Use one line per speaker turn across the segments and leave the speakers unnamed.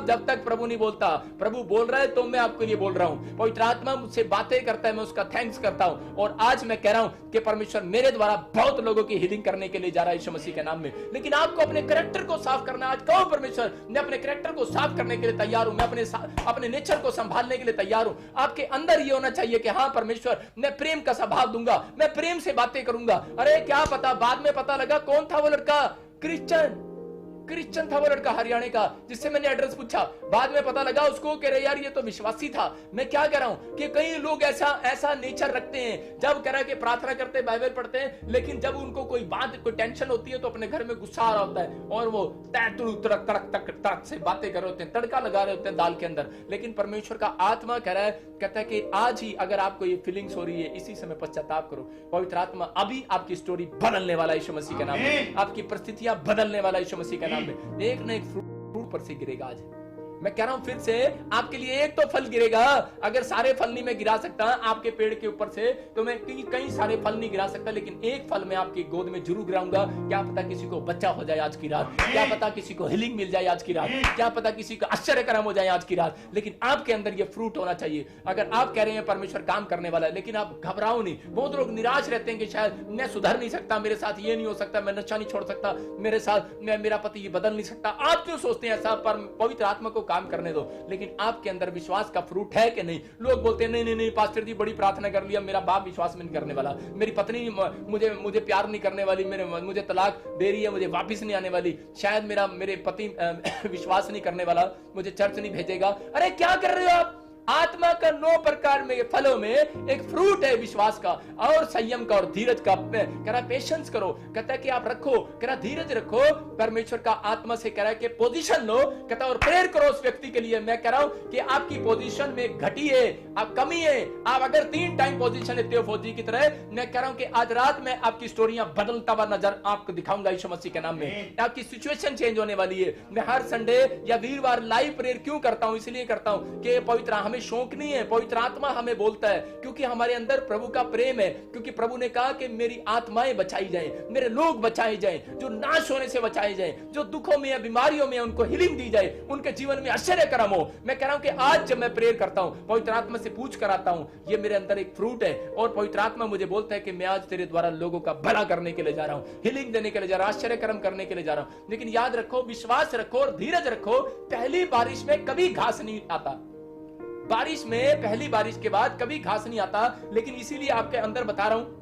जब तक प्रभु नहीं बोलता। प्रभु बोल रहा है तो मैं आपके लिए बोल रहा हूं। पवित्र आत्मा मुझसे बातें करता है, मैं उसका थैंक्स करता हूं। और आज मैं कह रहा हूं कि परमेश्वर मेरे द्वारा बहुत लोगों की हीलिंग करने के लिए जा रहा है यीशु मसीह के नाम में। लेकिन आपको अपने कैरेक्टर को साफ करना है। आज कहो परमेश्वर, मैं अपने कैरेक्टर को साफ करने के लिए तैयार हूं, मैं अपने नेचर को संभालने के लिए तैयार हूं। आपके अंदर ये होना चाहिए कि हाँ परमेश्वर, मैं प्रेम का स्वभाव दूंगा, मैं प्रेम से बातें करूंगा। अरे क्या पता, बाद में पता लगा कौन था वो लड़का, क्रिश्चियन था वो लड़का हरियाणा का, जिससे मैंने एड्रेस पूछा। बाद में पता लगा उसको कह रहे यार ये तो विश्वासी था। मैं क्या कह रहा हूं कि कई लोग ऐसा नेचर रखते हैं, जब कह रहा है कि प्रार्थना करते बाइबल पढ़ते हैं, लेकिन जब उनको कोई बात कोई टेंशन होती है तो अपने घर में गुस्सा आ रहा होता है और वो तड़क से बातें कर रहे होते हैं, तड़का लगा रहे होते हैं दाल के अंदर। लेकिन परमेश्वर का आत्मा कह रहा है, कहता है कि आज ही अगर आपको ये फीलिंग्स हो रही है, इसी समय पश्चाताप करो। पवित्र आत्मा अभी आपकी स्टोरी बदलने वाला है यीशु मसीह के नाम में, आपकी परिस्थितियां बदलने वाला है यीशु मसीह के नाम में। एक ना एक फ्रूट पर से गिरेगा आज। मैं कह रहा हूं फिर से, आपके लिए एक तो फल गिरेगा। अगर सारे फल नहीं मैं गिरा सकता आपके पेड़ के ऊपर से, तो मैं कई सारे फल नहीं गिरा सकता, लेकिन एक फल मैं आपकी गोद में जरूर गिराऊंगा। क्या पता किसी को बच्चा हो जाए आज की रात, क्या पता किसी को हीलिंग मिल जाए आज की रात, क्या पता किसी को आश्चर्यकरम हो जाए आज की रात। लेकिन आपके अंदर ये फ्रूट होना चाहिए। अगर आप कह रहे हैं परमेश्वर काम करने वाला है, लेकिन आप घबराओ नहीं। बहुत लोग निराश रहते हैं कि शायद मैं सुधर नहीं सकता, मेरे साथ ये नहीं हो सकता, मैं नशा नहीं छोड़ सकता, मेरे साथ मेरा पति ये बदल नहीं सकता। आप क्यों सोचते हैं ऐसा? पर पवित्र आत्मा को काम करने दो। लेकिन आपके अंदर विश्वास का फ्रूट है कि नहीं? लोग बोलते हैं नहीं पास्टर जी बड़ी प्रार्थना कर लिया, मेरा बाप विश्वास में नहीं करने वाला, मेरी पत्नी मुझे प्यार नहीं करने वाली, मुझे तलाक दे रही है, मुझे वापस नहीं आने वाली, शायद मेरे पति विश्वास नहीं करने वाला, मुझे चर्च नहीं भेजेगा। अरे क्या कर रहे हो आप? आत्मा का 9 प्रकार में फलों में एक फ्रूट है विश्वास का और संयम का और धीरज का। कह रहा पेशेंस करो, कहता है कि आप रखो, कह रहा धीरज रखो। परमेश्वर का आत्मा से कह रहा है कि पोजीशन लो, कहता और प्रेयर करो उस व्यक्ति के लिए। मैं कह रहा हूं कि आपकी पोजीशन में घटी है, आप कमी है। आप अगर 3 टाइम पोजीशन लेते हो फौजी की तरह, मैं कह रहा हूं कि आज रात में आपकी स्टोरियां बदलता हुआ नजर आपको दिखाऊंगा यीशु मसीह के नाम में। आपकी सिचुएशन चेंज होने वाली है। मैं हर संडे या वीरवार लाइव प्रेयर क्यों करता हूं? इसलिए करता हूं कि पवित्र हमें शौक नहीं है, पवित्र आत्मा हमें बोलता है, क्योंकि हमारे अंदर प्रभु का प्रेम है। क्योंकि प्रभु ने कहा कि मेरी आत्माएं बचाई जाएं, मेरे लोग बचाए जाएं, जो नाश होने से बचाए जाएं, जो दुखों में या बीमारियों में उनको हीलिंग दी जाए, उनके जीवन में आश्चर्यकरम हो। मैं कह रहा हूं कि आज जब मैं प्रेयर करता हूं, पवित्र आत्मा से पूछ कर आता हूं, ये मेरे अंदर एक फ्रूट है और पवित्र आत्मा मुझे बोलता है कि मैं आज तेरे द्वारा लोगों का भला करने के लिए जा रहा हूं, हीलिंग देने के लिए जा रहा हूं, आश्चर्यकरम करने के लिए जा रहा हूं। लेकिन याद रखो, विश्वास रखो और धीरज रखो। पहली बारिश में कभी घास नहीं आता, बारिश में पहली बारिश के बाद कभी घास नहीं आता। लेकिन इसीलिए आपके अंदर बता रहा हूं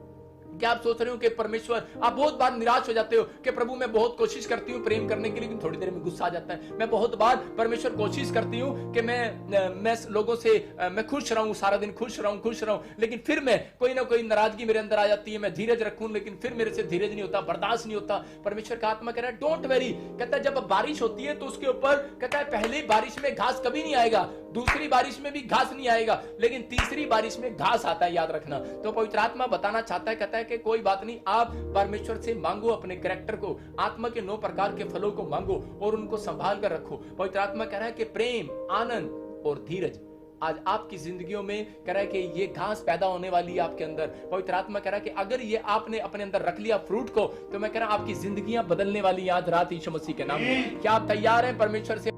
क्या आप सोच रहे हो कि परमेश्वर, आप बहुत बार निराश हो जाते हो कि प्रभु मैं बहुत कोशिश करती हूं प्रेम करने के लिए, लेकिन थोड़ी देर में गुस्सा आ जाता है। मैं बहुत बार परमेश्वर कोशिश करती हूं कि मैं लोगों से मैं खुश रहूं, सारा दिन खुश रहूं, लेकिन फिर मैं कोई ना कोई नाराजगी मेरे अंदर आ जाती है। मैं धीरज रखूं, लेकिन फिर मेरे से धीरज नहीं होता, बर्दाश्त नहीं होता। परमेश्वर का आत्मा कह रहा है डोंट वेरी, कहता है जब बारिश होती है तो उसके ऊपर कहता है पहली बारिश में घास कभी नहीं आएगा, दूसरी बारिश में भी घास नहीं आएगा, लेकिन तीसरी बारिश में घास आता है, याद रखना। तो पवित्र आत्मा बताना चाहता है, कहता है कि कोई बात नहीं, आप परमेश्वर से मांगो, अपने कैरेक्टर को, आत्मा के 9 प्रकार के फलों को मांगो और उनको संभाल कर रखो। पवित्र आत्मा कह रहा है कि प्रेम, आनंद और धीरज आज आपकी जिंदगियों में कह रहा है कि ये घास पैदा होने वाली है आपके अंदर। पवित्र आत्मा कह रहा है कि अगर ये आपने अपने अंदर रख लिया फ्रूट को, तो मैं कह रहा हूं आपकी जिंदगियां बदलने वाली आज रात यीशु मसीह के नाम में। क्या आप तैयार हैं परमेश्वर से